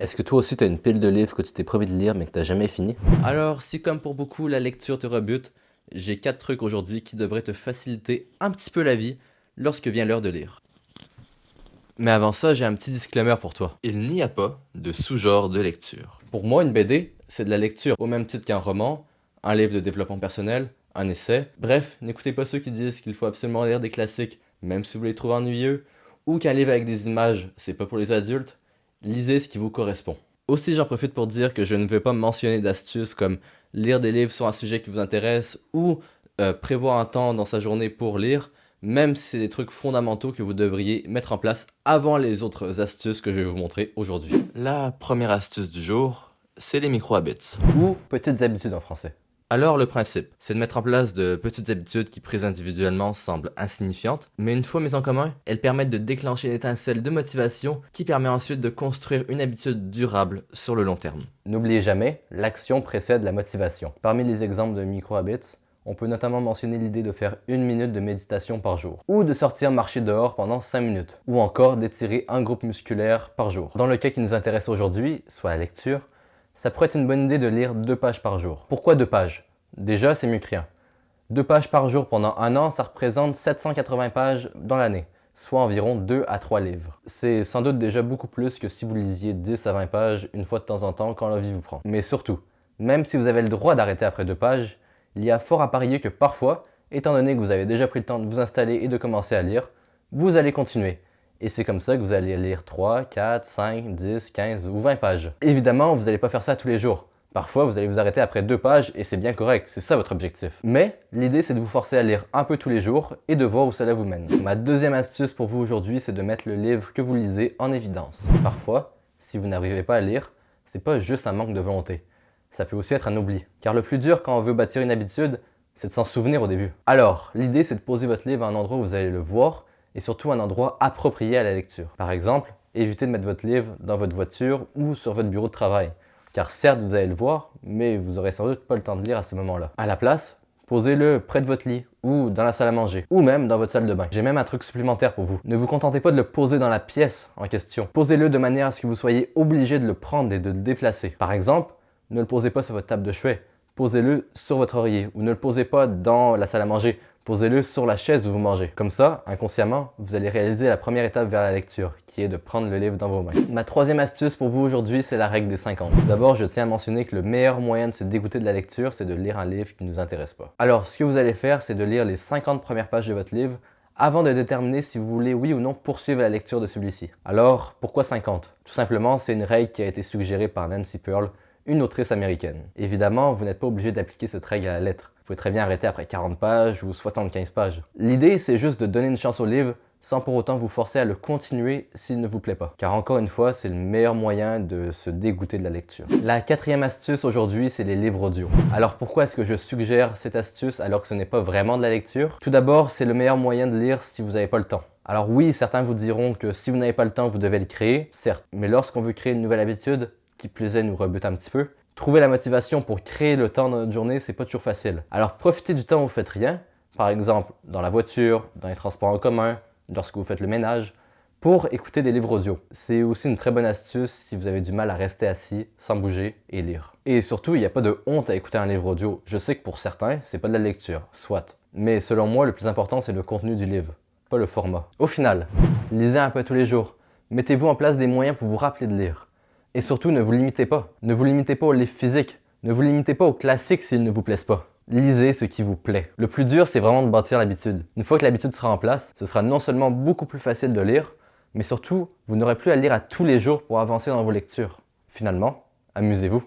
Est-ce que toi aussi t'as une pile de livres que tu t'es promis de lire mais que t'as jamais fini? Alors, si comme pour beaucoup la lecture te rebute, j'ai 4 trucs aujourd'hui qui devraient te faciliter un petit peu la vie lorsque vient l'heure de lire. Mais avant ça, j'ai un petit disclaimer pour toi. Il n'y a pas de sous-genre de lecture. Pour moi, une BD, c'est de la lecture au même titre qu'un roman, un livre de développement personnel, un essai. Bref, n'écoutez pas ceux qui disent qu'il faut absolument lire des classiques, même si vous les trouvez ennuyeux, ou qu'un livre avec des images, c'est pas pour les adultes. Lisez ce qui vous correspond. Aussi, j'en profite pour dire que je ne vais pas mentionner d'astuces comme lire des livres sur un sujet qui vous intéresse ou prévoir un temps dans sa journée pour lire, même si c'est des trucs fondamentaux que vous devriez mettre en place avant les autres astuces que je vais vous montrer aujourd'hui. La première astuce du jour, c'est les micro-habits. Ou petites habitudes en français. Alors le principe, c'est de mettre en place de petites habitudes qui prises individuellement semblent insignifiantes, mais une fois mises en commun, elles permettent de déclencher une étincelle de motivation qui permet ensuite de construire une habitude durable sur le long terme. N'oubliez jamais, l'action précède la motivation. Parmi les exemples de micro-habits, on peut notamment mentionner l'idée de faire 1 minute de méditation par jour, ou de sortir marcher dehors pendant 5 minutes, ou encore d'étirer un groupe musculaire par jour. Dans le cas qui nous intéresse aujourd'hui, soit la lecture, ça pourrait être une bonne idée de lire 2 pages par jour. Pourquoi 2 pages? Déjà, c'est mieux que rien. 2 pages par jour pendant un an, ça représente 780 pages dans l'année, soit environ 2 à 3 livres. C'est sans doute déjà beaucoup plus que si vous lisiez 10 à 20 pages une fois de temps en temps quand l'envie vous prend. Mais surtout, même si vous avez le droit d'arrêter après 2 pages, il y a fort à parier que parfois, étant donné que vous avez déjà pris le temps de vous installer et de commencer à lire, vous allez continuer. Et c'est comme ça que vous allez lire 3, 4, 5, 10, 15 ou 20 pages. Évidemment, vous n'allez pas faire ça tous les jours. Parfois, vous allez vous arrêter après 2 pages et c'est bien correct, c'est ça votre objectif. Mais l'idée, c'est de vous forcer à lire un peu tous les jours et de voir où cela vous mène. Ma deuxième astuce pour vous aujourd'hui, c'est de mettre le livre que vous lisez en évidence. Parfois, si vous n'arrivez pas à lire, c'est pas juste un manque de volonté. Ça peut aussi être un oubli. Car le plus dur quand on veut bâtir une habitude, c'est de s'en souvenir au début. Alors, l'idée, c'est de poser votre livre à un endroit où vous allez le voir et surtout un endroit approprié à la lecture. Par exemple, évitez de mettre votre livre dans votre voiture ou sur votre bureau de travail. Car certes, vous allez le voir, mais vous aurez sans doute pas le temps de lire à ce moment-là. À la place, posez-le près de votre lit, ou dans la salle à manger, ou même dans votre salle de bain. J'ai même un truc supplémentaire pour vous. Ne vous contentez pas de le poser dans la pièce en question. Posez-le de manière à ce que vous soyez obligé de le prendre et de le déplacer. Par exemple, ne le posez pas sur votre table de chevet. Posez-le sur votre oreiller, ou ne le posez pas dans la salle à manger. Posez-le sur la chaise où vous mangez. Comme ça, inconsciemment, vous allez réaliser la première étape vers la lecture, qui est de prendre le livre dans vos mains. Ma troisième astuce pour vous aujourd'hui, c'est la règle des 50. Tout d'abord, je tiens à mentionner que le meilleur moyen de se dégoûter de la lecture, c'est de lire un livre qui ne nous intéresse pas. Alors, ce que vous allez faire, c'est de lire les 50 premières pages de votre livre avant de déterminer si vous voulez oui ou non poursuivre la lecture de celui-ci. Alors, pourquoi 50? Tout simplement, c'est une règle qui a été suggérée par Nancy Pearl, une autrice américaine. Évidemment, vous n'êtes pas obligé d'appliquer cette règle à la lettre. Vous pouvez très bien arrêter après 40 pages ou 75 pages. L'idée, c'est juste de donner une chance au livre sans pour autant vous forcer à le continuer s'il ne vous plaît pas. Car encore une fois, c'est le meilleur moyen de se dégoûter de la lecture. La quatrième astuce aujourd'hui, c'est les livres audio. Alors pourquoi est-ce que je suggère cette astuce alors que ce n'est pas vraiment de la lecture? Tout d'abord, c'est le meilleur moyen de lire si vous n'avez pas le temps. Alors oui, certains vous diront que si vous n'avez pas le temps, vous devez le créer, certes. Mais lorsqu'on veut créer une nouvelle habitude, qui plus est nous rebute un petit peu, trouver la motivation pour créer le temps dans notre journée, c'est pas toujours facile. Alors profitez du temps où vous faites rien, par exemple dans la voiture, dans les transports en commun, lorsque vous faites le ménage, pour écouter des livres audio. C'est aussi une très bonne astuce si vous avez du mal à rester assis, sans bouger et lire. Et surtout, il n'y a pas de honte à écouter un livre audio. Je sais que pour certains, c'est pas de la lecture, soit. Mais selon moi, le plus important, c'est le contenu du livre, pas le format. Au final, lisez un peu tous les jours. Mettez-vous en place des moyens pour vous rappeler de lire. Et surtout, ne vous limitez pas. Ne vous limitez pas aux livres physiques. Ne vous limitez pas aux classiques s'ils ne vous plaisent pas. Lisez ce qui vous plaît. Le plus dur, c'est vraiment de bâtir l'habitude. Une fois que l'habitude sera en place, ce sera non seulement beaucoup plus facile de lire, mais surtout, vous n'aurez plus à lire à tous les jours pour avancer dans vos lectures. Finalement, amusez-vous.